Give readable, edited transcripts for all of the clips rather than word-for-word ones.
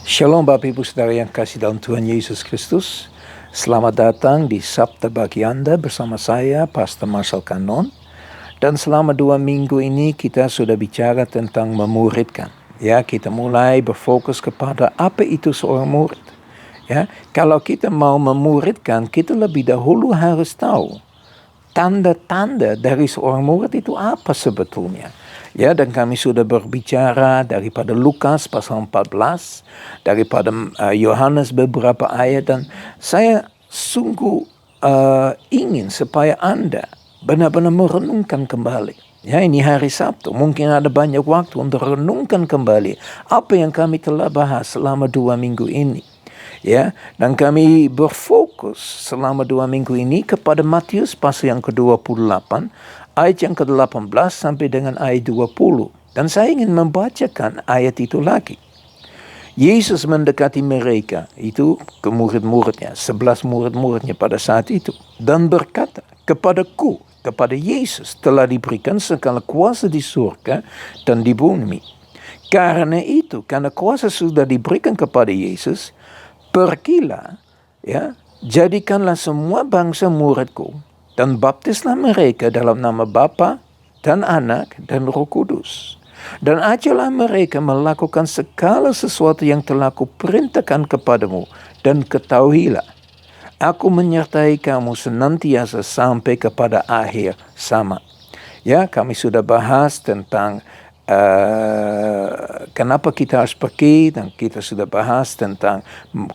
Shalom Bapak Ibu Saudara yang kasih dalam Tuhan Yesus Kristus. Selamat datang di Sabda Bagi Anda bersama saya, Pastor Marcel Kanon. Dan selama 2 minggu ini kita sudah bicara tentang memuridkan. Ya, kita mulai berfokus kepada apa itu seorang murid. Ya, kalau kita mau memuridkan, kita lebih dahulu harus tahu tanda-tanda dari seorang murid itu apa sebetulnya. Ya, dan kami sudah berbicara daripada Lukas pasal 14, daripada Yohanes beberapa ayat, dan saya sungguh ingin supaya Anda benar-benar merenungkan kembali. Ya, ini hari Sabtu, mungkin ada banyak waktu untuk renungkan kembali apa yang kami telah bahas selama 2 minggu ini. Ya, dan kami berfokus selama 2 minggu ini kepada Matius pasal yang ke-28, ayat yang ke-18 sampai dengan ayat 20. Dan saya ingin membacakan ayat itu lagi. Yesus mendekati mereka, itu ke murid-muridnya, 11 murid-muridnya pada saat itu, dan berkata, kepadaku, kepada Yesus telah diberikan segala kuasa di surga dan di bumi. Karena itu, karena kuasa sudah diberikan kepada Yesus, pergilah, ya, jadikanlah semua bangsa muridku, dan baptislah mereka dalam nama Bapa dan Anak dan Roh Kudus. Dan ajarlah mereka melakukan segala sesuatu yang telah kuperintahkan kepadamu, dan ketahuilah, aku menyertai kamu senantiasa sampai kepada akhir zaman. Ya, kami sudah bahas tentang kenapa kita harus pergi, dan kita sudah bahas tentang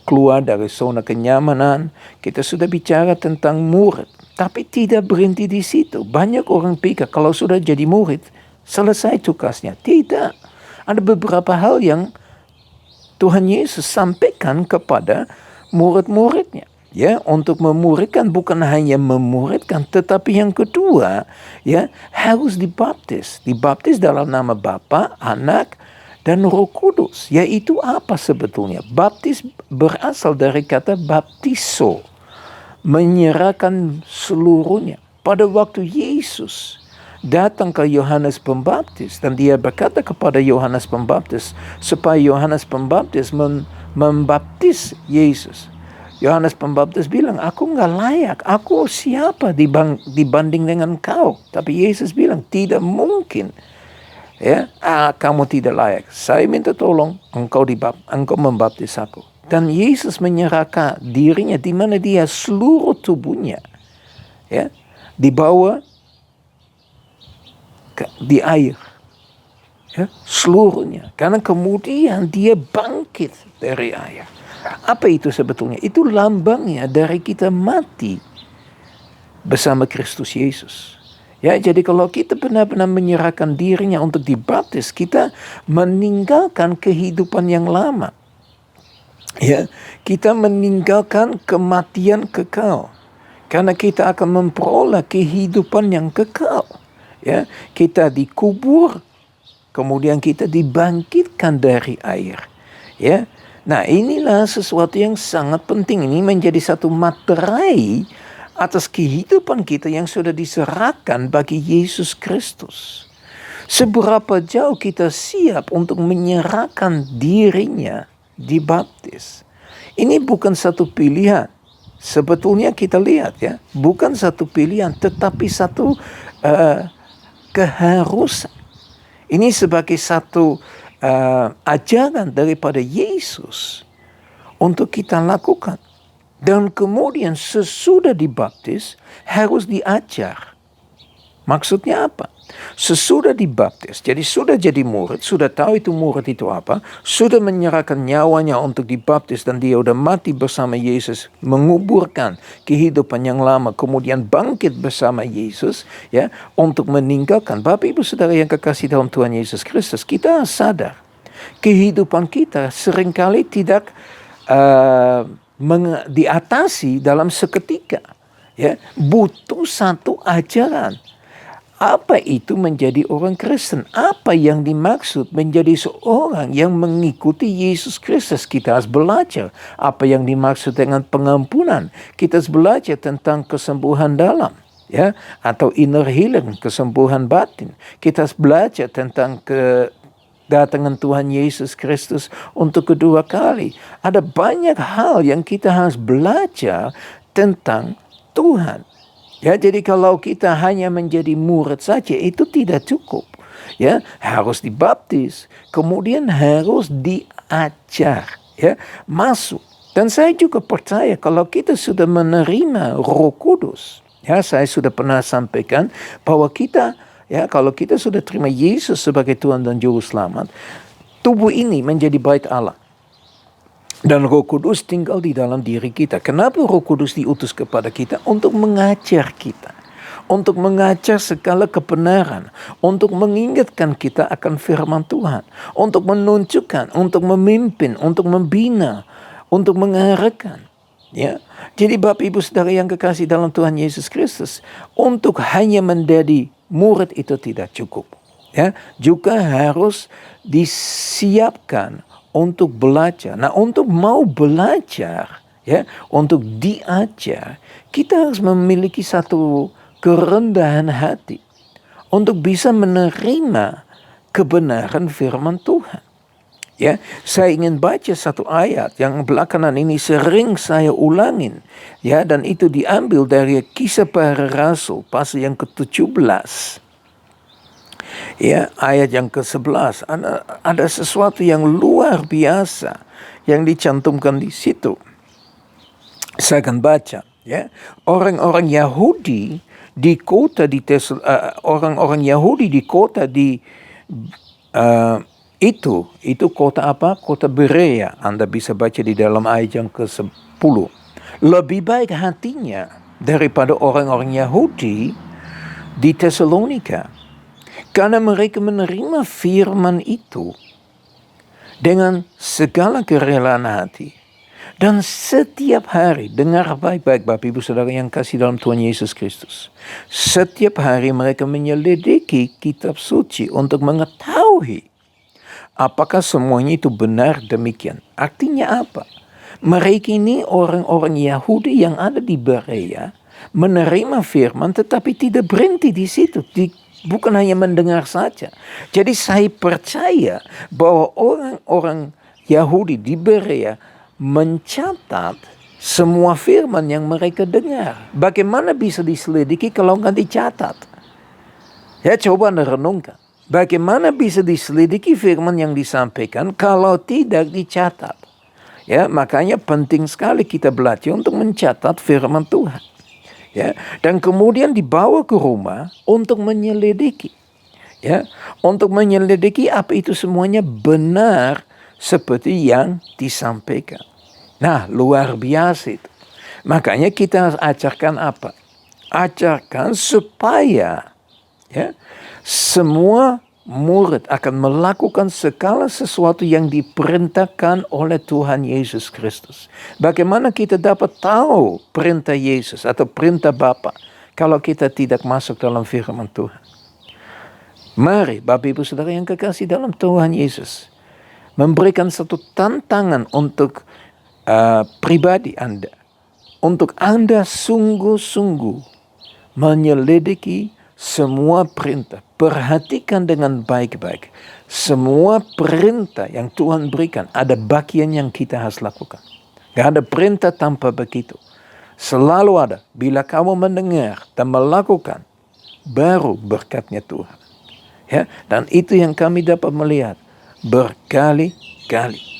keluar dari zona kenyamanan. Kita sudah bicara tentang murid, tapi tidak berhenti di situ. Banyak orang pikir kalau sudah jadi murid, selesai tugasnya. Tidak. Ada beberapa hal yang Tuhan Yesus sampaikan kepada murid-muridnya. Ya, untuk memuridkan, bukan hanya memuridkan, tetapi yang kedua, ya, harus dibaptis. Dibaptis dalam nama Bapa, Anak, dan Roh Kudus. Yaitu apa sebetulnya? Baptis berasal dari kata baptiso, menyerahkan seluruhnya. Pada waktu Yesus datang ke Yohanes Pembaptis, dan dia berkata kepada Yohanes Pembaptis supaya Yohanes Pembaptis membaptis Yesus. Yohanes Pembaptis bilang, aku nggak layak, aku siapa dibanding dengan kau. Tapi Yesus bilang, tidak mungkin. Ya, kamu tidak layak. Saya minta tolong, engkau membaptis aku. Dan Yesus menyerahkan dirinya, di mana dia seluruh tubuhnya, ya, dibawa di air, ya, seluruhnya. Karena kemudian dia bangkit dari air. Apa itu sebetulnya? Itu lambangnya dari kita mati bersama Kristus Yesus. Ya, jadi kalau kita benar-benar menyerahkan dirinya untuk dibaptis, kita meninggalkan kehidupan yang lama. Ya, kita meninggalkan kematian kekal. Karena kita akan memperoleh kehidupan yang kekal. Ya, kita dikubur, kemudian kita dibangkitkan dari air. Ya. Nah, inilah sesuatu yang sangat penting. Ini menjadi satu materai atas kehidupan kita yang sudah diserahkan bagi Yesus Kristus. Seberapa jauh kita siap untuk menyerahkan dirinya dibaptis. Ini bukan satu pilihan. Sebetulnya kita lihat, ya, bukan satu pilihan, tetapi satu keharusan. Ini sebagai satu ajaran daripada Yesus untuk kita lakukan. Dan kemudian sesudah dibaptis harus diajar. Maksudnya apa? Sesudah dibaptis, jadi sudah jadi murid, sudah tahu itu murid itu apa, sudah menyerahkan nyawanya untuk dibaptis, dan dia udah mati bersama Yesus, menguburkan kehidupan yang lama, kemudian bangkit bersama Yesus, ya, untuk meninggalkan. Bapak Ibu Saudara yang kekasih dalam Tuhan Yesus Kristus, kita sadar kehidupan kita seringkali tidak diatasi dalam seketika. Ya, butuh satu ajaran. Apa itu menjadi orang Kristen? Apa yang dimaksud menjadi seorang yang mengikuti Yesus Kristus? Kita harus belajar apa yang dimaksud dengan pengampunan. Kita harus belajar tentang kesembuhan dalam, ya, atau inner healing, kesembuhan batin. Kita harus belajar tentang kedatangan Tuhan Yesus Kristus untuk kedua kali. Ada banyak hal yang kita harus belajar tentang Tuhan. Ya, jadi kalau kita hanya menjadi murid saja itu tidak cukup. Ya, harus dibaptis, kemudian harus diajar, ya, masuk. Dan saya juga percaya kalau kita sudah menerima Roh Kudus, ya, saya sudah pernah sampaikan bahwa kita, ya, kalau kita sudah terima Yesus sebagai Tuhan dan Juru Selamat, tubuh ini menjadi bait Allah. Dan Roh Kudus tinggal di dalam diri kita. Kenapa Roh Kudus diutus kepada kita? Untuk mengajar kita. Untuk mengajar segala kebenaran. Untuk mengingatkan kita akan firman Tuhan. Untuk menunjukkan, untuk memimpin, untuk membina, untuk mengarahkan. Ya, jadi Bapak Ibu Saudara yang kekasih dalam Tuhan Yesus Kristus, untuk hanya menjadi murid itu tidak cukup. Ya, juga harus disiapkan untuk belajar. Nah, untuk mau belajar, ya, untuk diajar, kita harus memiliki satu kerendahan hati untuk bisa menerima kebenaran firman Tuhan. Ya, saya ingin baca satu ayat yang belakangan ini sering saya ulangin, ya, dan itu diambil dari Kisah Para Rasul pasal yang ke-17. Ya, ayat yang ke-11, ada sesuatu yang luar biasa yang dicantumkan di situ. Saya akan baca, ya. Orang-orang Yahudi di kota orang-orang Yahudi di kota itu kota apa? Kota Berea. Anda bisa baca di dalam ayat yang ke-10. Lebih baik hatinya daripada orang-orang Yahudi di Tesalonika. Karena mereka menerima firman itu dengan segala kerelaan hati. Dan setiap hari, dengar baik-baik Bapak Ibu Saudara yang kasih dalam Tuhan Yesus Kristus. Setiap hari mereka menyelidiki kitab suci untuk mengetahui apakah semuanya itu benar demikian. Artinya apa? Mereka ini orang-orang Yahudi yang ada di Berea menerima firman tetapi tidak berhenti di situ. Bukan hanya mendengar saja. Jadi saya percaya bahwa orang-orang Yahudi di Berea mencatat semua firman yang mereka dengar. Bagaimana bisa diselidiki kalau nggak dicatat? Ya, coba Anda renungkan. Bagaimana bisa diselidiki firman yang disampaikan kalau tidak dicatat? Ya, makanya penting sekali kita belajar untuk mencatat firman Tuhan. Ya, dan kemudian dibawa ke rumah untuk menyelidiki. Ya, untuk menyelidiki apa itu semuanya benar seperti yang disampaikan. Nah, luar biasa itu. Makanya kita harus ajarkan apa? Ajarkan supaya, ya, semua murid akan melakukan segala sesuatu yang diperintahkan oleh Tuhan Yesus Kristus. Bagaimana kita dapat tahu perintah Yesus atau perintah Bapa kalau kita tidak masuk dalam firman Tuhan? Mari Bapak Ibu Saudara yang kekasih dalam Tuhan Yesus memberikan satu tantangan untuk pribadi Anda. Untuk Anda sungguh-sungguh menyelidiki semua perintah. Perhatikan dengan baik-baik. Semua perintah yang Tuhan berikan ada bagian yang kita harus lakukan. Gak ada perintah tanpa begitu. Selalu ada. Bila kamu mendengar dan melakukan, baru berkatnya Tuhan. Ya, dan itu yang kami dapat melihat berkali-kali.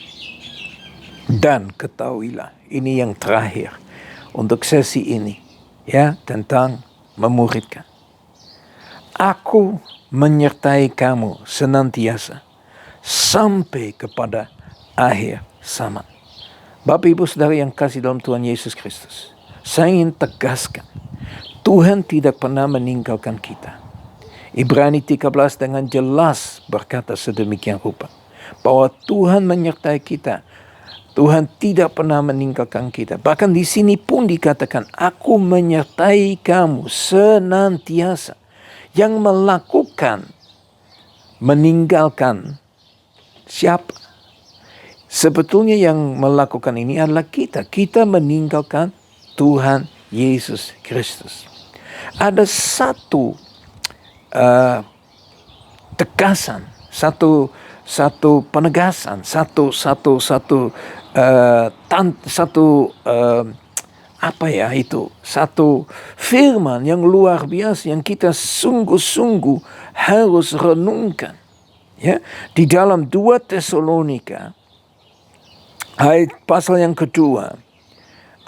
Dan ketahuilah, ini yang terakhir untuk sesi ini, ya, tentang memuridkan. Aku menyertai kamu senantiasa sampai kepada akhir zaman. Bapak Ibu Saudara yang kasih dalam Tuhan Yesus Kristus, saya ingin tegaskan, Tuhan tidak pernah meninggalkan kita. Ibrani 13 dengan jelas berkata sedemikian rupa, bahwa Tuhan menyertai kita. Tuhan tidak pernah meninggalkan kita. Bahkan di sini pun dikatakan, aku menyertai kamu senantiasa. Yang melakukan, meninggalkan siapa? Sebetulnya yang melakukan ini adalah kita. Kita meninggalkan Tuhan Yesus Kristus. Ada satu tekasan, satu satu penegasan, satu firman yang luar biasa yang kita sungguh-sungguh harus renungkan. Ya, di dalam 2 Tesalonika ayat pasal yang kedua,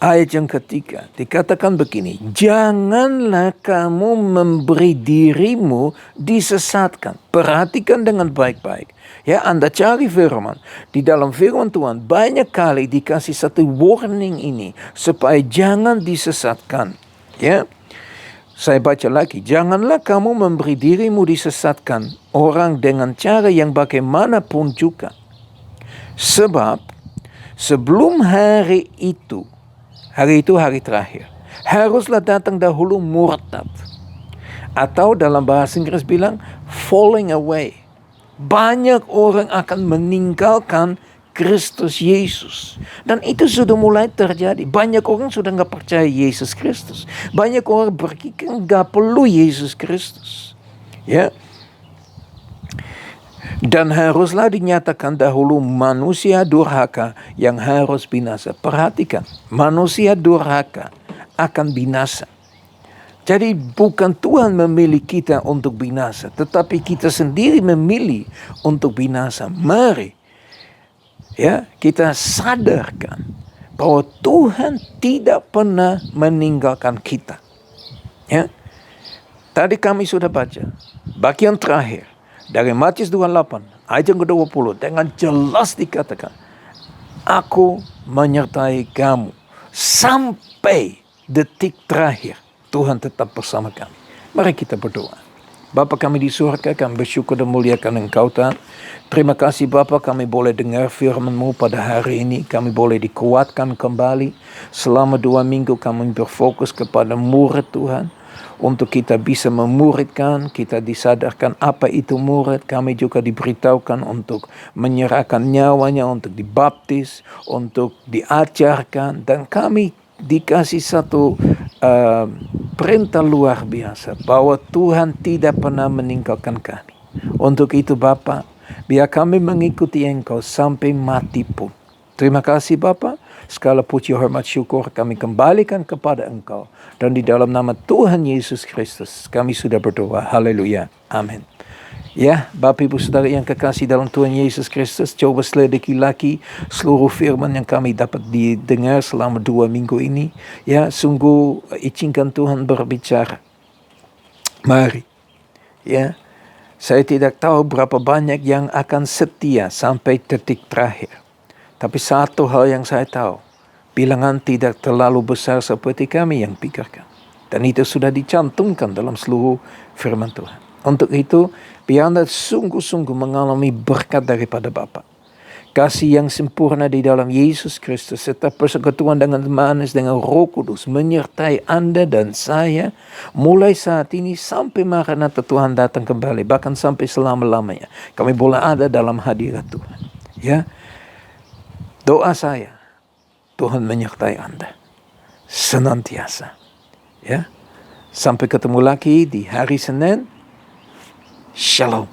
ayat yang ketiga, dikatakan begini, janganlah kamu memberi dirimu disesatkan. Perhatikan dengan baik-baik. Ya, Anda cari firman. Di dalam firman Tuhan banyak kali dikasih satu warning ini supaya jangan disesatkan. Ya, saya baca lagi, janganlah kamu memberi dirimu disesatkan orang dengan cara yang bagaimanapun juga. Sebab sebelum hari itu hari terakhir, haruslah datang dahulu murtad. Atau dalam bahasa Inggris bilang, falling away. Banyak orang akan meninggalkan Kristus Yesus. Dan itu sudah mulai terjadi. Banyak orang sudah nggak percaya Yesus Kristus. Banyak orang berpikir nggak perlu Yesus Kristus. Ya. Dan haruslah dinyatakan dahulu manusia durhaka yang harus binasa. Perhatikan, manusia durhaka akan binasa. Jadi bukan Tuhan memilih kita untuk binasa, tetapi kita sendiri memilih untuk binasa. Mari ya, kita sadarkan bahwa Tuhan tidak pernah meninggalkan kita. Ya. Tadi kami sudah baca bagian terakhir dari Matius 28 ayat yang ke-20 dengan jelas dikatakan, aku menyertai kamu sampai detik terakhir. Tuhan tetap bersama kami. Mari kita berdoa. Bapa kami di surga, kami bersyukur dan muliakan Engkau Tuhan. Terima kasih Bapa, kami boleh dengar firman-Mu pada hari ini. Kami boleh dikuatkan kembali. Selama 2 minggu kami berfokus kepada murid Tuhan. Untuk kita bisa memuridkan, kita disadarkan apa itu murid. Kami juga diberitahukan untuk menyerahkan nyawanya, untuk dibaptis, untuk diajarkan. Dan kami dikasih satu perintah luar biasa bahwa Tuhan tidak pernah meninggalkan kami. Untuk itu Bapa, biar kami mengikuti Engkau sampai mati pun. Terima kasih Bapa. Segala puji hormat syukur kami kembalikan kepada Engkau. Dan di dalam nama Tuhan Yesus Kristus kami sudah berdoa. Haleluya. Amin. Ya, Bapak Ibu Saudara yang kekasih dalam Tuhan Yesus Kristus, coba selidiki lagi seluruh firman yang kami dapat didengar selama 2 minggu ini. Ya, sungguh izinkan Tuhan berbicara. Mari. Ya, saya tidak tahu berapa banyak yang akan setia sampai detik terakhir. Tapi satu hal yang saya tahu, bilangan tidak terlalu besar seperti kami yang pikirkan. Dan itu sudah dicantumkan dalam seluruh firman Tuhan. Untuk itu, biar Anda sungguh-sungguh mengalami berkat daripada Bapa. Kasih yang sempurna di dalam Yesus Kristus serta persekutuan dengan manis dengan Roh Kudus menyertai Anda dan saya mulai saat ini sampai Maranatha Tuhan datang kembali, bahkan sampai selama-lamanya. Kami boleh ada dalam hadirat Tuhan. Ya. Doa saya, Tuhan menyertai Anda senantiasa. Ya. Sampai ketemu lagi di hari Senin. Shalom.